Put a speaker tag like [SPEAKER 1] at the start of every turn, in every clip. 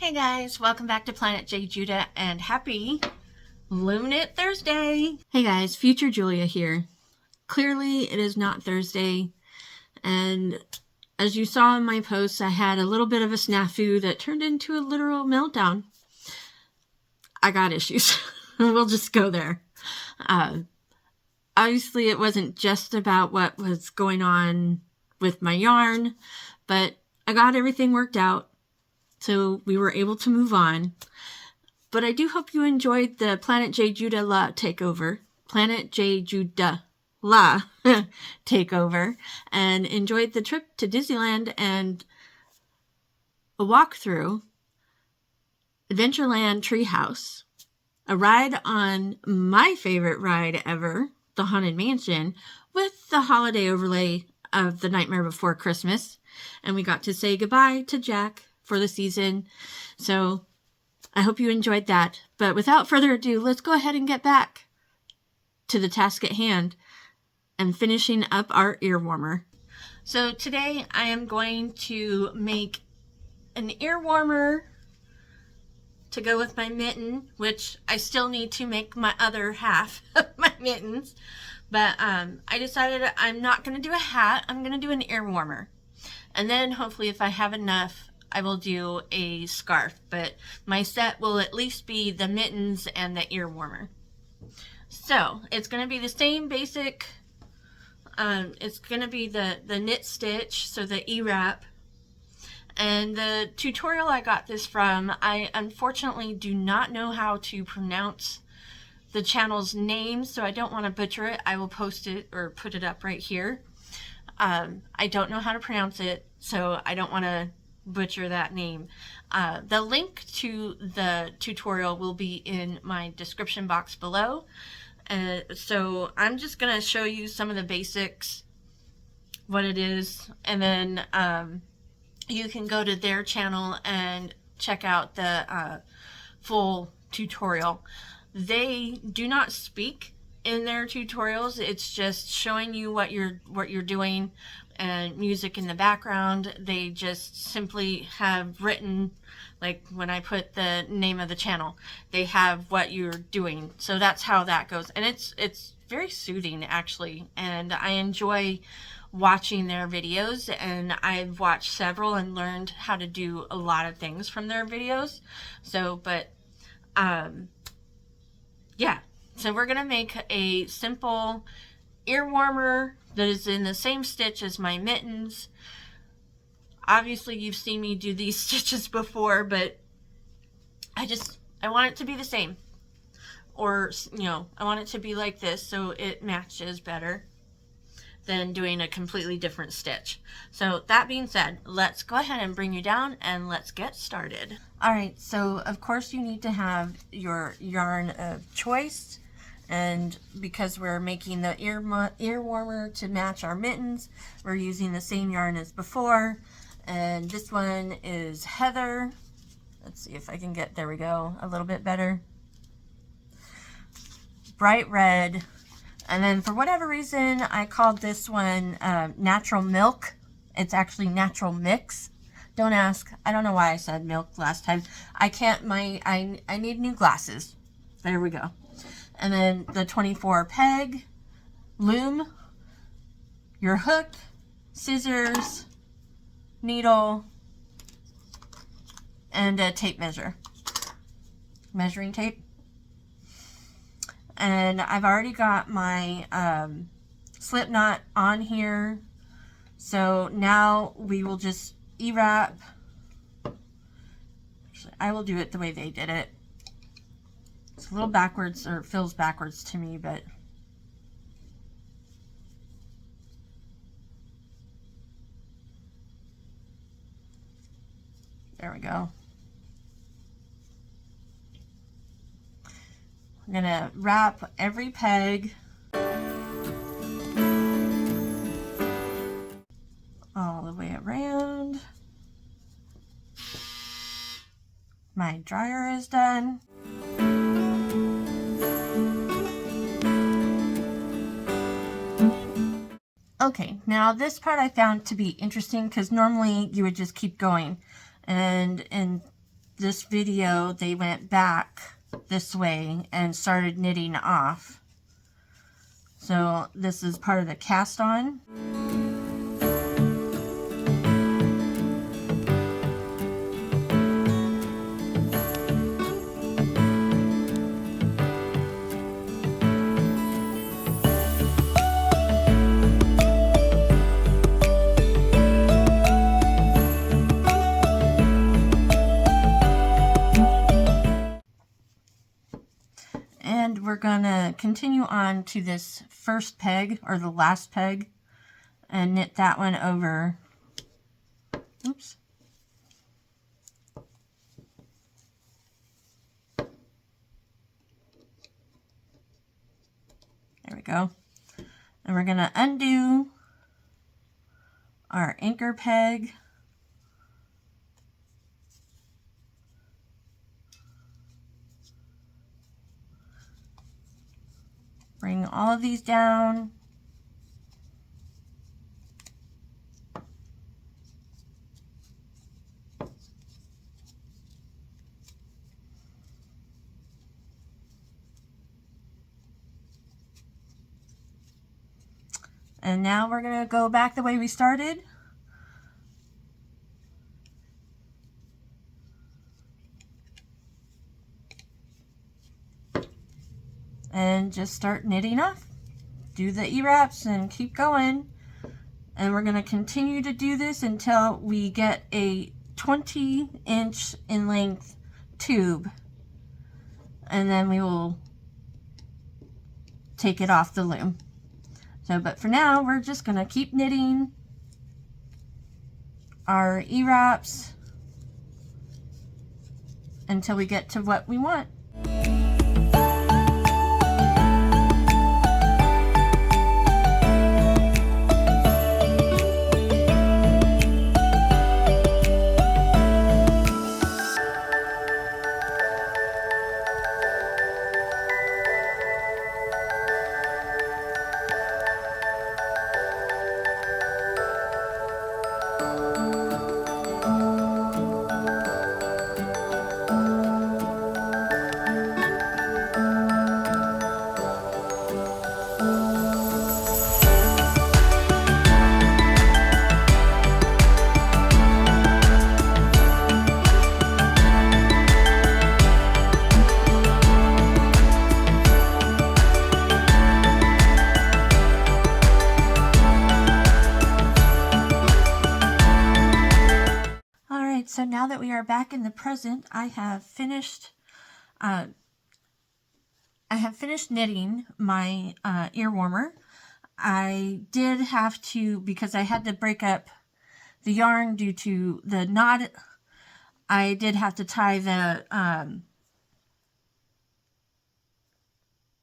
[SPEAKER 1] Hey guys, welcome back to planetjejuda and happy Loom Knit Thursday. Hey guys, future Julia here. Clearly it is not Thursday, and as you saw in my posts, I had a little bit of a snafu that turned into a literal meltdown. I got issues. We'll just go there. Obviously it wasn't just about what was going on with my yarn, but I got everything worked out. So we were able to move on. But I do hope you enjoyed the planetjejuda la takeover. Planetjejuda la takeover. And enjoyed the trip to Disneyland and a walk through Adventureland Treehouse. A ride on my favorite ride ever, the Haunted Mansion, with the holiday overlay of The Nightmare Before Christmas. And we got to say goodbye to Jack for the season. So I hope you enjoyed that. But without further ado, let's go ahead and get back to the task at hand and finishing up our ear warmer. So today I am going to make an ear warmer to go with my mitten, which I still need to make my other half of my mittens. But I decided I'm not going to do a hat. I'm going to do an ear warmer. And then hopefully if I have enough, I will do a scarf, but my set will at least be the mittens and the ear warmer. So it's going to be the same basic, it's going to be the knit stitch, so the E-wrap. And the tutorial I got this from, I unfortunately do not know how to pronounce the channel's name, so I don't want to butcher it. I will post it or put it up right here. I don't know how to pronounce it, so I don't want to butcher that name. The link to the tutorial will be in my description box below. So I'm just going to show you some of the basics, what it is, and then you can go to their channel and check out the full tutorial. They do not speak in their tutorials. It's just showing you what you're doing and music in the background. They just simply have written, like when I put the name of the channel, they have what you're doing. So that's how that goes. And it's very soothing actually. And I enjoy watching their videos, and I've watched several and learned how to do a lot of things from their videos. So, but, yeah. So we're going to make a simple ear warmer that is in the same stitch as my mittens. Obviously you've seen me do these stitches before, but I want it to be the same. Or, you know, I want it to be like this so it matches better than doing a completely different stitch. So that being said, let's go ahead and bring you down and let's get started. Alright, so of course you need to have your yarn of choice. And because we're making the ear warmer to match our mittens, we're using the same yarn as before. And this one is Heather. Let's see if I can get, there we go, a little bit better. Bright red. And then for whatever reason, I called this one Natural Milk. It's actually Natural Mix. Don't ask. I don't know why I said milk last time. I can't, I need new glasses. There we go. And then the 24 peg, loom, your hook, scissors, needle, and a tape measure, measuring tape. And I've already got my slip knot on here. So now we will just E-wrap. Actually, I will do it the way they did it. It's a little backwards, or it feels backwards to me, but there we go. I'm gonna wrap every peg all the way around. My dryer is done. Okay, now this part I found to be interesting because normally you would just keep going, and in this video, they went back this way and started knitting off. So this is part of the cast on. And we're gonna continue on to this first peg, or the last peg, and knit that one over. Oops. There we go. And we're gonna undo our anchor peg. Bring all of these down. And now we're going to go back the way we started. And just start knitting off. Do the E-wraps and keep going. And we're going to continue to do this until we get a 20-inch in length tube. And then we will take it off the loom. So, but for now, we're just going to keep knitting our E-wraps until we get to what we want. So now that we are back in the present, I have finished knitting my ear warmer. I did have to, because I had to break up the yarn due to the knot, I did have to tie the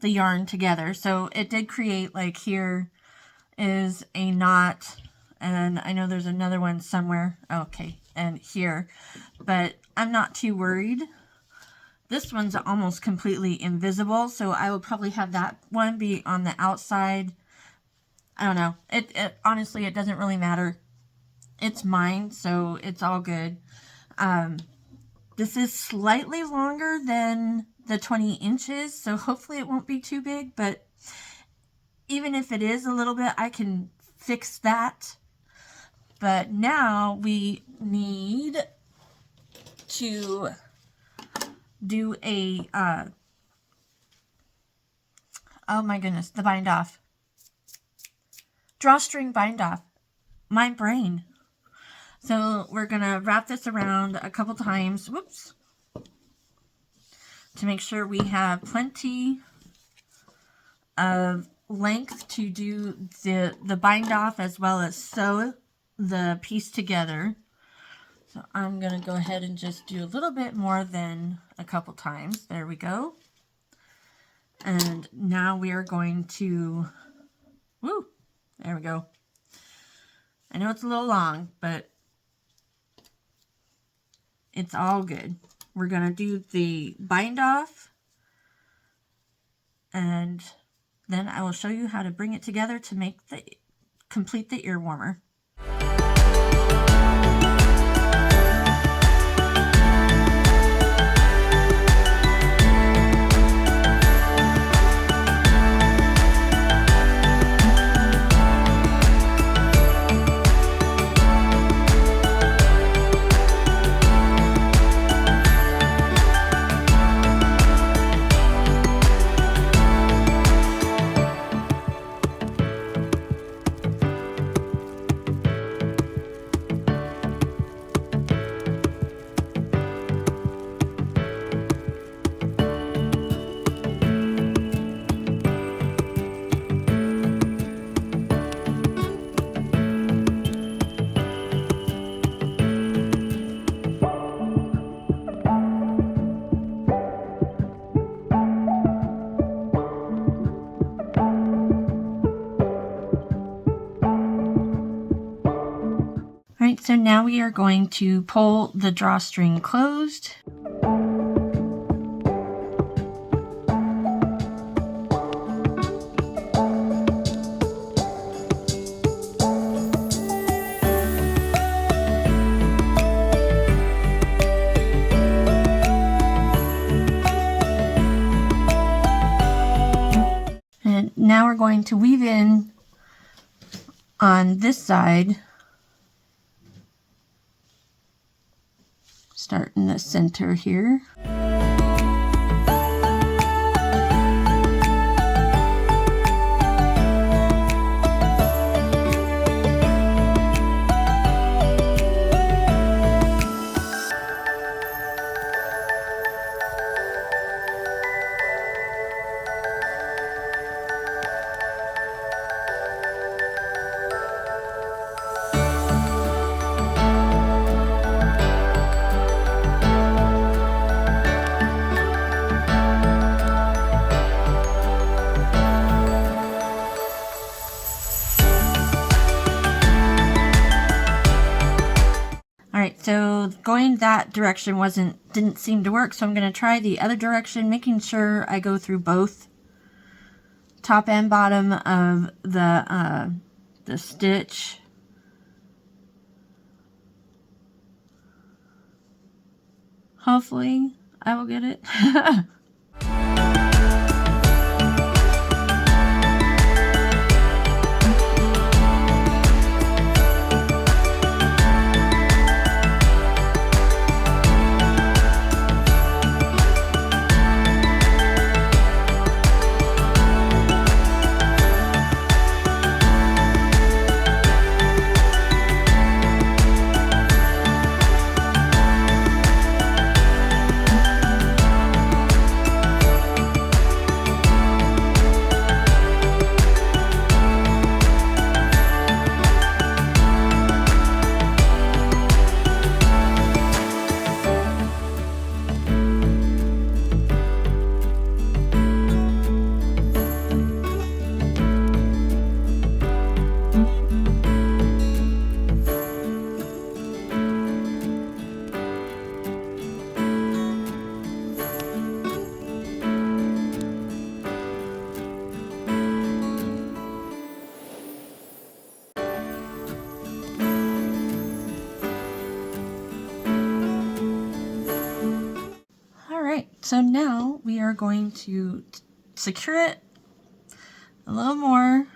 [SPEAKER 1] yarn together. So it did create, like, here is a knot, and I know there's another one somewhere. Okay. And here, but I'm not too worried. This one's almost completely invisible, so I will probably have that one be on the outside. I don't know. It honestly, it doesn't really matter. It's mine, so it's all good. This is slightly longer than the 20 inches, so hopefully it won't be too big, but even if it is a little bit, I can fix that. But now we need to do a, oh my goodness, the bind off. Drawstring bind off. My brain. So we're going to wrap this around a couple times, whoops, to make sure we have plenty of length to do the bind off as well as sew the piece together. So I'm going to go ahead and just do a little bit more than a couple times. There we go. And now we are going to, woo, there we go. I know it's a little long, but it's all good. We're going to do the bind off, and then I will show you how to bring it together to complete the ear warmer. So now we are going to pull the drawstring closed. And now we're going to weave in on this side. Start in the center here. Alright, so going that direction didn't seem to work, so I'm going to try the other direction, making sure I go through both top and bottom of the stitch. Hopefully I will get it. So now we are going to secure it a little more.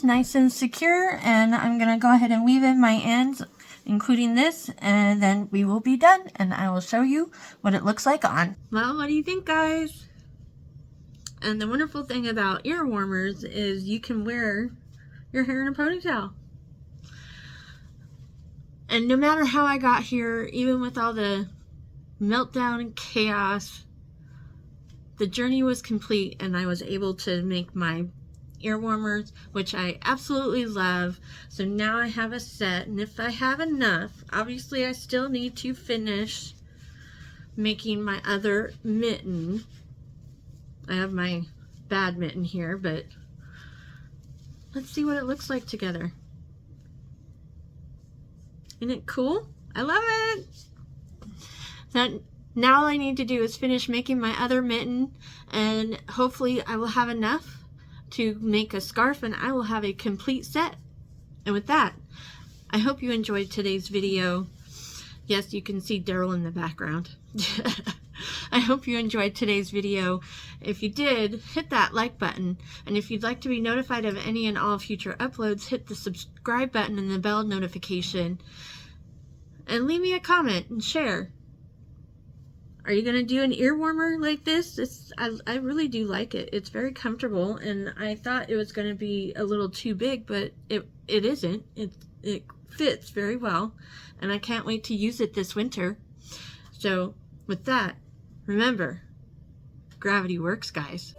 [SPEAKER 1] Nice and secure, and I'm gonna go ahead and weave in my ends, including this, and then we will be done, and I will show you what it looks like on. Well, what do you think, guys? And the wonderful thing about ear warmers is you can wear your hair in a ponytail. And no matter how I got here, even with all the meltdown and chaos, the journey was complete, and I was able to make my ear warmers, which I absolutely love. So now I have a set, and if I have enough, obviously I still need to finish making my other mitten. I have my bad mitten here, but let's see what it looks like together. Isn't it cool? I love it. Now all I need to do is finish making my other mitten, and hopefully I will have enough to make a scarf, and I will have a complete set. And with that, I hope you enjoyed today's video. Yes, you can see Daryl in the background. I hope you enjoyed today's video. If you did, hit that like button, and if you'd like to be notified of any and all future uploads, hit the subscribe button and the bell notification, and leave me a comment and share. Are you going to do an ear warmer like this? I really do like it. It's very comfortable, and I thought it was going to be a little too big, but it isn't. It fits very well, and I can't wait to use it this winter. So with that, remember, gravity works, guys.